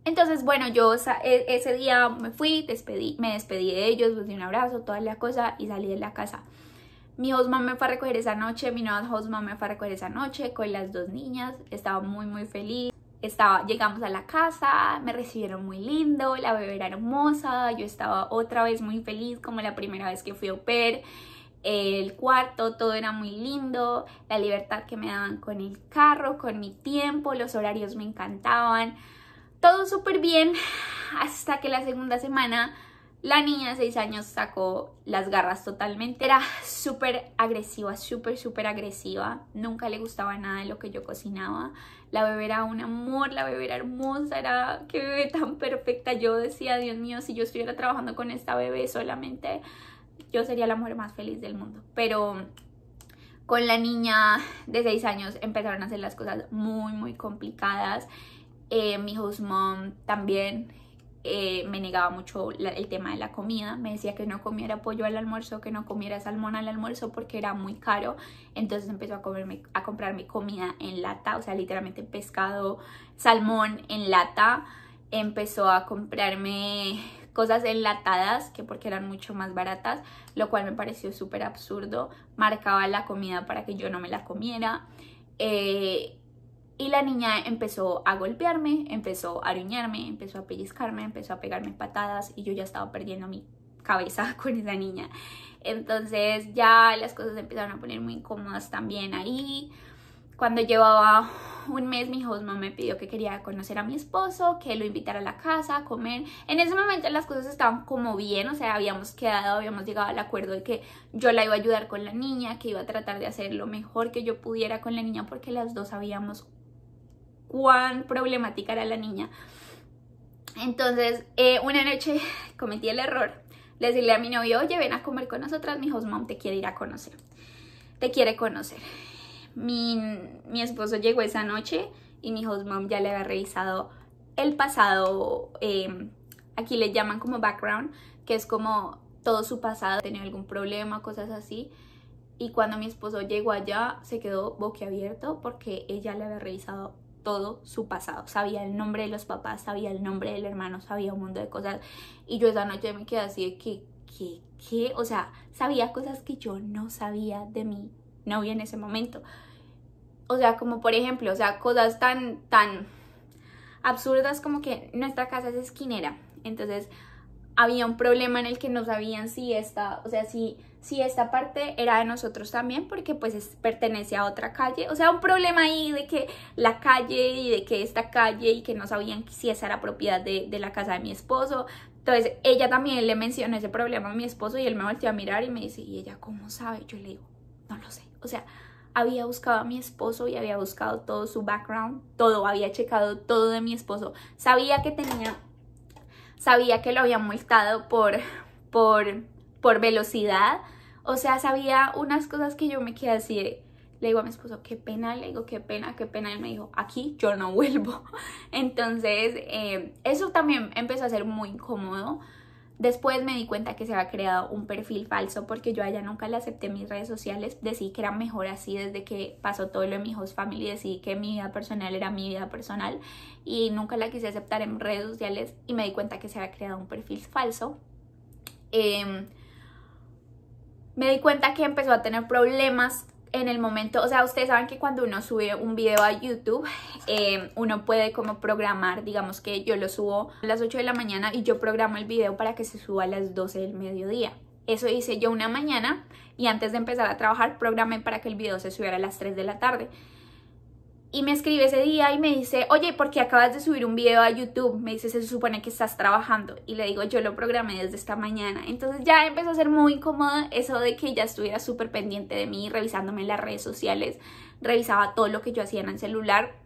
Entonces, bueno, yo ese día me fui, me despedí de ellos, les di un abrazo, toda la cosa y salí de la casa. Mi host mom me fue a recoger esa noche, mi nueva host mom me fue a recoger esa noche con las dos niñas. Estaba muy feliz. Llegamos a la casa, me recibieron muy lindo, la bebé era hermosa, yo estaba otra vez muy feliz como la primera vez que fui au pair. El cuarto, todo era muy lindo, la libertad que me daban con el carro, con mi tiempo, los horarios me encantaban. Todo súper bien, hasta que la segunda semana la niña de 6 años sacó las garras totalmente. Era súper agresiva, súper agresiva. Nunca le gustaba nada de lo que yo cocinaba. La bebé era un amor, la bebé era hermosa, era qué bebé tan perfecta. Yo decía, Dios mío, si yo estuviera trabajando con esta bebé solamente, yo sería la mujer más feliz del mundo. Pero con la niña de 6 años empezaron a hacer las cosas muy complicadas. Mi host mom también me negaba mucho el tema de la comida. Me decía que no comiera pollo al almuerzo, que no comiera salmón al almuerzo porque era muy caro. Entonces empezó a comprarme comida en lata, o sea, literalmente pescado, salmón en lata. Empezó a comprarme cosas enlatadas, que porque eran mucho más baratas, lo cual me pareció súper absurdo. Marcaba la comida para que yo no me la comiera. Y la niña empezó a golpearme, empezó a aruñarme, empezó a pellizcarme, empezó a pegarme patadas y yo ya estaba perdiendo mi cabeza con esa niña. Entonces ya las cosas empezaron a poner muy incómodas también ahí. Cuando llevaba un mes, mi host mom me pidió que quería conocer a mi esposo, que lo invitara a la casa a comer. En ese momento las cosas estaban como bien, o sea, habíamos llegado al acuerdo de que yo la iba a ayudar con la niña, que iba a tratar de hacer lo mejor que yo pudiera con la niña, porque las dos sabíamos cuán problemática era la niña. Entonces, una noche cometí el error de decirle a mi novio, oye, ven a comer con nosotras, mi host mom te quiere ir a conocer, te quiere conocer. Mi esposo llegó esa noche y mi host mom ya le había revisado el pasado, aquí le llaman como background, que es como todo su pasado, tenía algún problema, cosas así. Y cuando mi esposo llegó allá, se quedó boquiabierto porque ella le había revisado todo su pasado. Sabía el nombre de los papás, sabía el nombre del hermano, sabía un montón de cosas. Y yo esa noche me quedé así de ¿qué? O sea, sabía cosas que yo no sabía de mi novia en ese momento. O sea, como por ejemplo, o sea, cosas tan absurdas como que nuestra casa es esquinera. Entonces había un problema en el que no sabían si esta parte era de nosotros también, porque pues pertenece a otra calle. O sea, un problema ahí de que la calle y de que esta calle, y que no sabían si esa era propiedad de la casa de mi esposo. Entonces ella también le mencionó ese problema a mi esposo y él me volteó a mirar y me dice, ¿y ella cómo sabe? Yo le digo, no lo sé. O sea, había buscado a mi esposo y había buscado todo su background, todo, había checado todo de mi esposo. Sabía que lo habían multado por velocidad. O sea, sabía unas cosas que yo me quedé así de, le digo a mi esposo, qué pena, le digo, qué pena. Él me dijo, aquí yo no vuelvo. Entonces, eso también empezó a ser muy incómodo. Después me di cuenta que se había creado un perfil falso porque yo a ella nunca le acepté en mis redes sociales. Decidí que era mejor así desde que pasó todo lo de mi host family. Decidí que mi vida personal era mi vida personal y nunca la quise aceptar en redes sociales y me di cuenta que se había creado un perfil falso. Me di cuenta que empezó a tener problemas en el momento, o sea, ustedes saben que cuando uno sube un video a YouTube, uno puede como programar, digamos que yo lo subo a las 8 de la mañana y yo programo el video para que se suba a las 12 del mediodía. Eso hice yo una mañana y antes de empezar a trabajar programé para que el video se subiera a las 3 de la tarde. Y me escribe ese día y me dice, oye, ¿por qué acabas de subir un video a YouTube? Me dice, se supone que estás trabajando. Y le digo, yo lo programé desde esta mañana. Entonces ya empezó a ser muy incómoda eso de que ella estuviera súper pendiente de mí, revisándome en las redes sociales. Revisaba todo lo que yo hacía en el celular.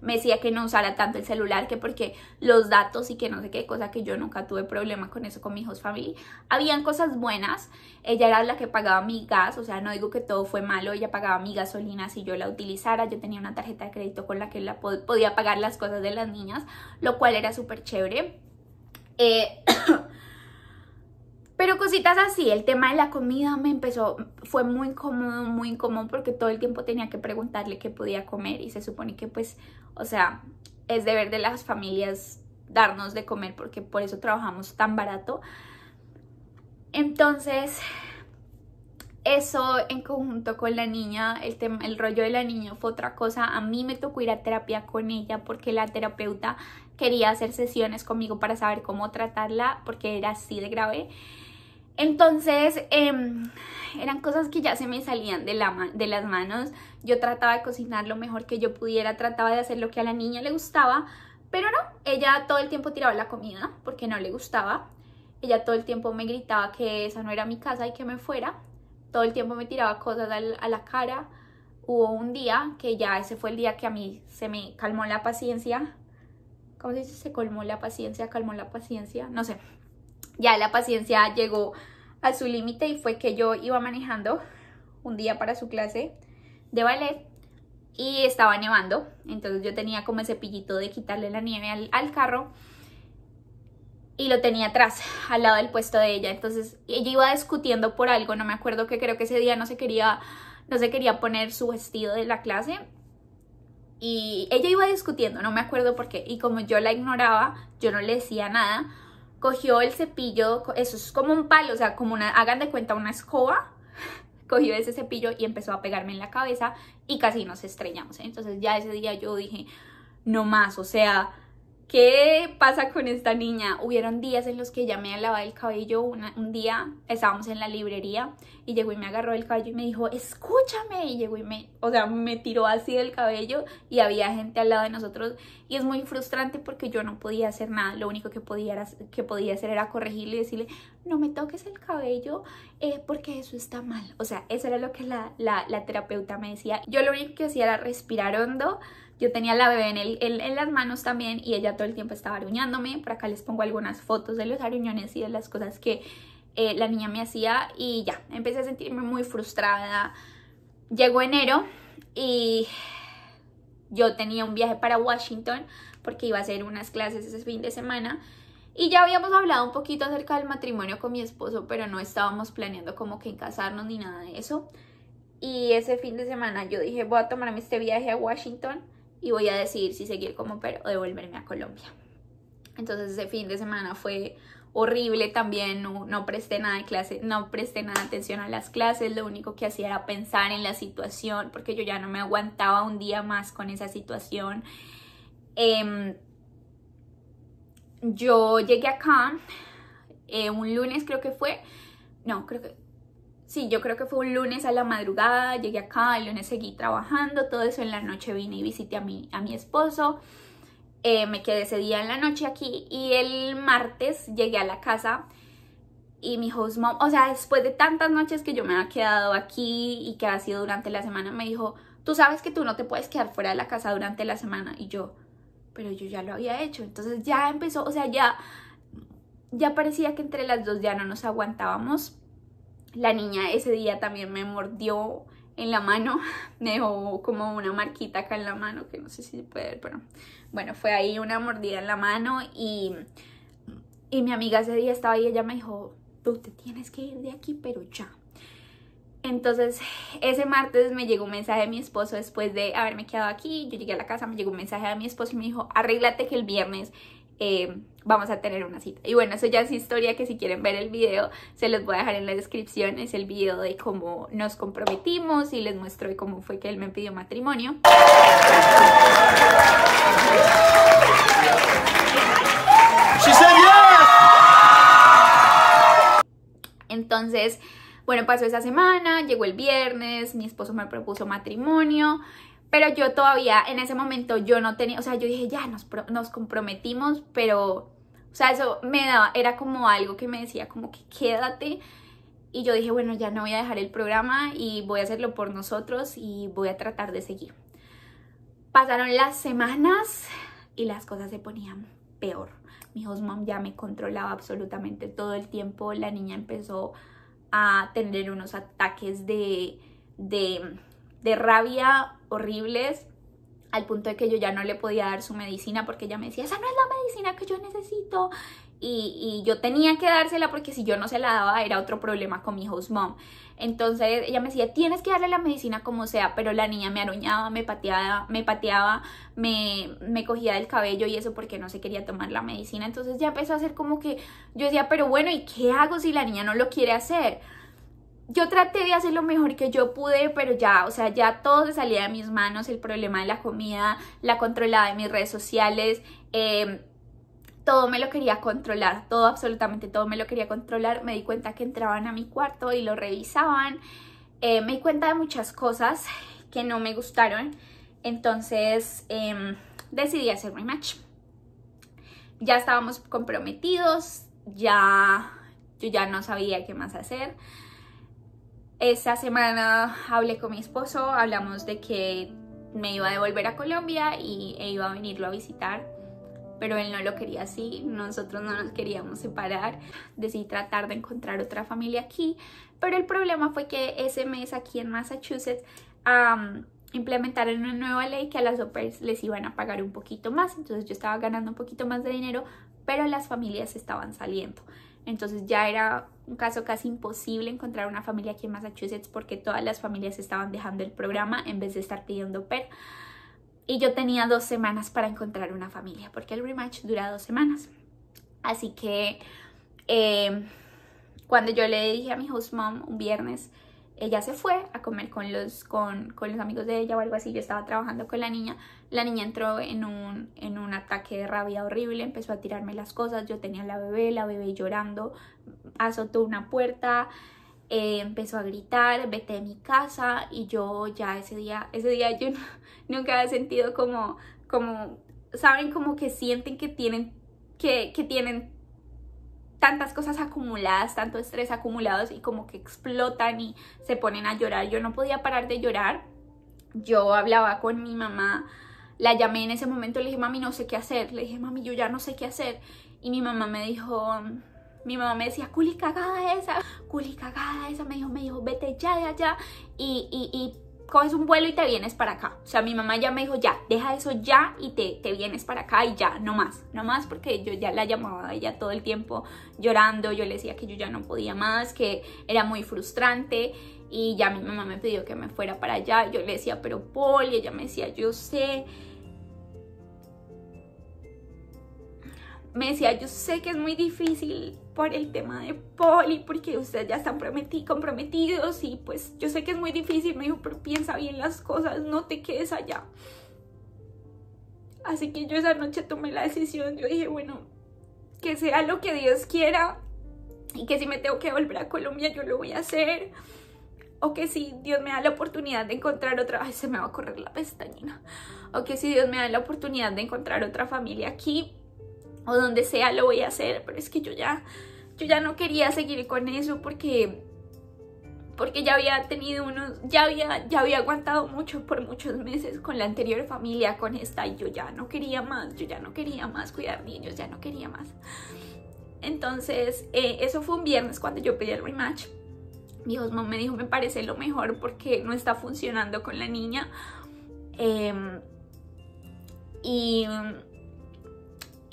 Me decía que no usara tanto el celular, que porque los datos y que no sé qué, cosa que yo nunca tuve problema con eso con mi host family. Habían cosas buenas, ella era la que pagaba mi gas, o sea, no digo que todo fue malo, ella pagaba mi gasolina si yo la utilizara, yo tenía una tarjeta de crédito con la que podía pagar las cosas de las niñas, lo cual era súper chévere. Pero cositas así, el tema de la comida fue muy incómodo porque todo el tiempo tenía que preguntarle qué podía comer y se supone que pues, o sea, es deber de las familias darnos de comer, porque por eso trabajamos tan barato. Entonces, eso en conjunto con la niña, el rollo de la niña fue otra cosa. A mí me tocó ir a terapia con ella porque la terapeuta quería hacer sesiones conmigo para saber cómo tratarla, porque era así de grave. Entonces, eran cosas que ya se me salían de las manos. Yo trataba de cocinar lo mejor que yo pudiera, trataba de hacer lo que a la niña le gustaba, pero no, ella todo el tiempo tiraba la comida porque no le gustaba. Ella todo el tiempo me gritaba que esa no era mi casa y que me fuera. Todo el tiempo me tiraba cosas a la cara. Hubo un día que ya ese fue el día que a mí se me calmó la paciencia. ¿Cómo se dice? Se calmó la paciencia, no sé. Ya la paciencia llegó a su límite y fue que yo iba manejando un día para su clase de ballet y estaba nevando. Entonces yo tenía como ese cepillito de quitarle la nieve al carro y lo tenía atrás, al lado del puesto de ella. Entonces ella iba discutiendo por algo, no me acuerdo, que creo que ese día no se quería poner su vestido de la clase. Y ella iba discutiendo, no me acuerdo por qué. Y como yo la ignoraba, yo no le decía nada. Cogió el cepillo, eso es como un palo, o sea, como hagan de cuenta una escoba. Cogió ese cepillo y empezó a pegarme en la cabeza y casi nos estrellamos. Entonces ya ese día yo dije, no más, o sea, ¿qué pasa con esta niña? Hubieron días en los que ella me lavaba el cabello. Un día estábamos en la librería y llegó y me agarró el cabello y me dijo, escúchame. Y llegó y me tiró así del cabello y había gente al lado de nosotros. Y es muy frustrante porque yo no podía hacer nada. Lo único que podía hacer era corregirle y decirle, no me toques el cabello porque eso está mal. O sea, eso era lo que la terapeuta me decía. Yo lo único que hacía era respirar hondo. Yo tenía la bebé en las manos también y ella todo el tiempo estaba aruñándome. Por acá les pongo algunas fotos de los aruñones y de las cosas que la niña me hacía. Y ya, empecé a sentirme muy frustrada. Llegó enero y yo tenía un viaje para Washington porque iba a hacer unas clases ese fin de semana. Y ya habíamos hablado un poquito acerca del matrimonio con mi esposo, pero no estábamos planeando como que en casarnos ni nada de eso. Y ese fin de semana yo dije, voy a tomarme este viaje a Washington y voy a decidir si seguir como mujer o devolverme a Colombia. Entonces ese fin de semana fue horrible también, no presté nada de clase, no presté nada de atención a las clases, lo único que hacía era pensar en la situación porque yo ya no me aguantaba un día más con esa situación. Yo llegué acá un lunes creo que fue, sí, yo creo que fue un lunes a la madrugada, llegué acá, el lunes seguí trabajando, todo eso en la noche vine y visité a mi esposo, me quedé ese día en la noche aquí y el martes llegué a la casa y mi host mom, o sea, después de tantas noches que yo me había quedado aquí y que ha sido durante la semana, me dijo, tú sabes que tú no te puedes quedar fuera de la casa durante la semana y yo, pero yo ya lo había hecho, entonces ya empezó, o sea, ya parecía que entre las dos ya no nos aguantábamos. La niña ese día también me mordió en la mano, me dejó como una marquita acá en la mano, que no sé si se puede ver, pero bueno, fue ahí una mordida en la mano y mi amiga ese día estaba ahí y ella me dijo, tú te tienes que ir de aquí, pero ya. Entonces ese martes me llegó un mensaje de mi esposo después de haberme quedado aquí, yo llegué a la casa, me llegó un mensaje de mi esposo y me dijo, arréglate que el viernes vamos a tener una cita. Y bueno, eso ya es historia que si quieren ver el video se los voy a dejar en la descripción. Es el video de cómo nos comprometimos y les muestro de cómo fue que él me pidió matrimonio. She said yes. Entonces, bueno, pasó esa semana, llegó el viernes, mi esposo me propuso matrimonio. Pero yo todavía, en ese momento, yo no tenía, o sea, yo dije, ya, nos comprometimos, pero, o sea, eso me daba, era como algo que me decía, como que quédate. Y yo dije, bueno, ya no voy a dejar el programa y voy a hacerlo por nosotros y voy a tratar de seguir. Pasaron las semanas y las cosas se ponían peor. Mi host mom ya me controlaba absolutamente todo el tiempo. La niña empezó a tener unos ataques de rabia horribles. al punto de que yo ya no le podía dar su medicina porque ella me decía, esa no es la medicina que yo necesito. Y yo tenía que dársela porque si yo no se la daba era otro problema con mi host mom. Entonces ella me decía, tienes que darle la medicina como sea, pero la niña me aruñaba, me pateaba, me cogía del cabello y eso porque no se quería tomar la medicina. Entonces ya empezó a hacer como que yo decía, pero bueno, ¿y qué hago si la niña no lo quiere hacer? Yo traté de hacer lo mejor que yo pude, pero ya, o sea, ya todo se salía de mis manos, el problema de la comida, la controlada de mis redes sociales, todo me lo quería controlar, todo, absolutamente todo me lo quería controlar. Me di cuenta que entraban a mi cuarto y lo revisaban, me di cuenta de muchas cosas que no me gustaron, entonces decidí hacer rematch. Ya estábamos comprometidos, yo ya no sabía qué más hacer. Esa semana hablé con mi esposo, hablamos de que me iba a devolver a Colombia e iba a venirlo a visitar, pero él no lo quería así, nosotros no nos queríamos separar. Decidí tratar de encontrar otra familia aquí, pero el problema fue que ese mes aquí en Massachusetts implementaron una nueva ley que a las au pairs les iban a pagar un poquito más, entonces yo estaba ganando un poquito más de dinero, pero las familias estaban saliendo. Entonces ya era un caso casi imposible encontrar una familia aquí en Massachusetts porque todas las familias estaban dejando el programa en vez de estar pidiendo au pair. Y yo tenía 2 semanas para encontrar una familia porque el rematch dura 2 semanas. Así que cuando yo le dije a mi host mom un viernes, ella se fue a comer con los amigos de ella o algo así. Yo estaba trabajando con la niña entró en un ataque de rabia horrible, empezó a tirarme las cosas. Yo tenía la bebé llorando, azotó una puerta, empezó a gritar, vete de mi casa. Y yo ya ese día yo nunca había sentido como saben, como que sienten que tienen tantas cosas acumuladas, tanto estrés acumulados y como que explotan y se ponen a llorar. Yo no podía parar de llorar. Yo hablaba con mi mamá, la llamé en ese momento, le dije, mami, no sé qué hacer. Le dije, mami, yo ya no sé qué hacer. Y mi mamá me decía, culi cagada esa, me dijo, vete ya de allá y coges un vuelo y te vienes para acá. O sea, mi mamá ya me dijo, ya, deja eso ya y te vienes para acá y ya, no más, porque yo ya la llamaba a ella todo el tiempo llorando. Yo le decía que yo ya no podía más, que era muy frustrante y ya mi mamá me pidió que me fuera para allá. Yo le decía, pero Paul, y ella me decía, yo sé. Me decía, yo sé que es muy difícil por el tema de Poli, porque ustedes ya están comprometidos y pues yo sé que es muy difícil. Me dijo, pero piensa bien las cosas, no te quedes allá. Así que yo esa noche tomé la decisión. Yo dije, bueno, que sea lo que Dios quiera y que si me tengo que volver a Colombia yo lo voy a hacer. O que si Dios me da la oportunidad de encontrar otra... Ay, se me va a correr la pestañina. O que si Dios me da la oportunidad de encontrar otra familia aquí o donde sea, lo voy a hacer. Pero es que yo ya no quería seguir con eso porque ya había tenido ya había aguantado mucho por muchos meses con la anterior familia, con esta, y yo ya no quería más cuidar niños, ya no quería más. Entonces eso fue un viernes cuando yo pedí el rematch. Mi host mom me dijo, me parece lo mejor porque no está funcionando con la niña.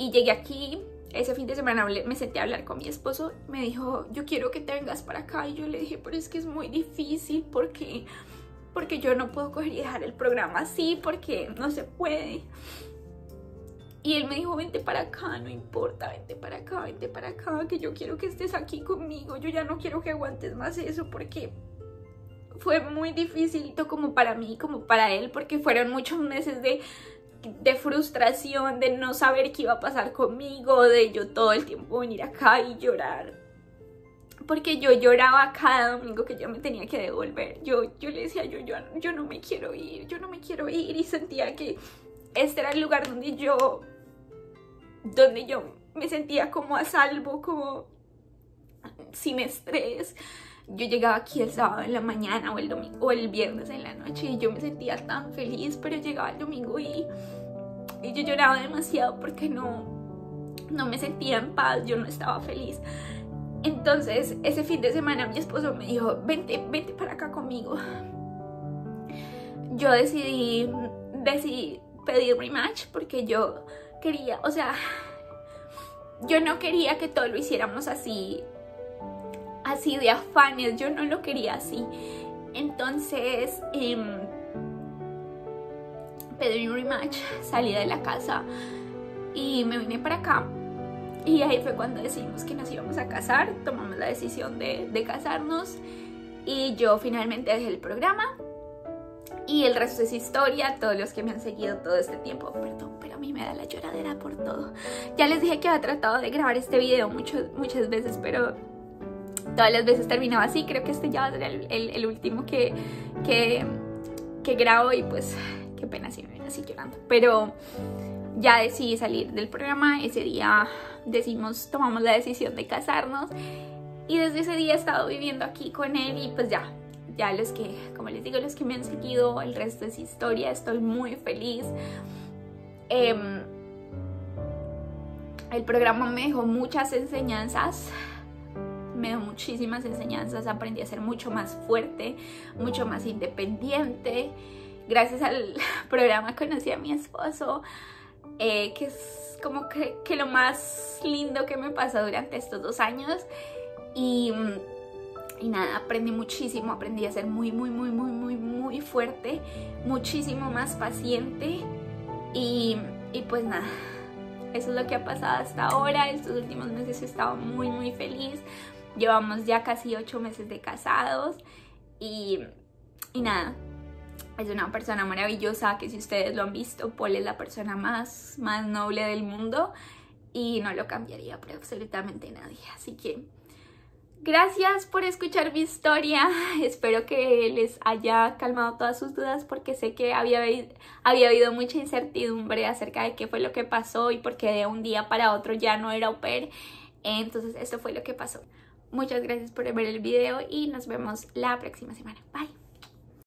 Y llegué aquí, ese fin de semana me senté a hablar con mi esposo. Me dijo, yo quiero que te vengas para acá. Y yo le dije, pero es que es muy difícil porque yo no puedo coger y dejar el programa así, porque no se puede. Y él me dijo, vente para acá, no importa, vente para acá, que yo quiero que estés aquí conmigo. Yo ya no quiero que aguantes más eso porque fue muy difícil, tanto como para mí como para él, porque fueron muchos meses de frustración, de no saber qué iba a pasar conmigo, de yo todo el tiempo venir acá y llorar, porque yo lloraba cada domingo que yo me tenía que devolver. Yo le decía, yo no me quiero ir, y sentía que este era el lugar donde yo me sentía como a salvo, como sin estrés. Yo llegaba aquí el sábado en la mañana o el domingo o el viernes en la noche y yo me sentía tan feliz, pero llegaba el domingo y yo lloraba demasiado porque no me sentía en paz, yo no estaba feliz. Entonces ese fin de semana mi esposo me dijo, vente para acá conmigo. Yo decidí pedir rematch porque yo quería, o sea, yo no quería que todo lo hiciéramos así de afanes, yo no lo quería así. Entonces pedí un rematch, salí de la casa y me vine para acá. Y ahí fue cuando decidimos que nos íbamos a casar, tomamos la decisión de casarnos y yo finalmente dejé el programa y el resto es historia. Todos los que me han seguido todo este tiempo, perdón, pero a mí me da la lloradera por todo. Ya les dije que había tratado de grabar este video muchas veces, pero todas las veces terminaba así. Creo que este ya va a ser el último que grabo y pues qué pena si me ven así llorando. Pero ya decidí salir del programa, ese día tomamos la decisión de casarnos y desde ese día he estado viviendo aquí con él y pues ya los que, como les digo, los que me han seguido, el resto es historia. Estoy muy feliz. El programa me dejó muchas enseñanzas, me dio muchísimas enseñanzas, aprendí a ser mucho más fuerte, mucho más independiente. Gracias al programa conocí a mi esposo, que es como que lo más lindo que me pasó durante estos 2 años. Y nada, aprendí muchísimo, aprendí a ser muy fuerte, muchísimo más paciente y pues nada, eso es lo que ha pasado hasta ahora. Estos últimos meses he estado muy feliz. Llevamos ya casi 8 meses de casados y nada, es una persona maravillosa que si ustedes lo han visto, Paul es la persona más noble del mundo y no lo cambiaría por absolutamente nadie. Así que gracias por escuchar mi historia, espero que les haya calmado todas sus dudas porque sé que había habido mucha incertidumbre acerca de qué fue lo que pasó y por qué de un día para otro ya no era au pair. Entonces esto fue lo que pasó. Muchas gracias por ver el video y nos vemos la próxima semana. Bye.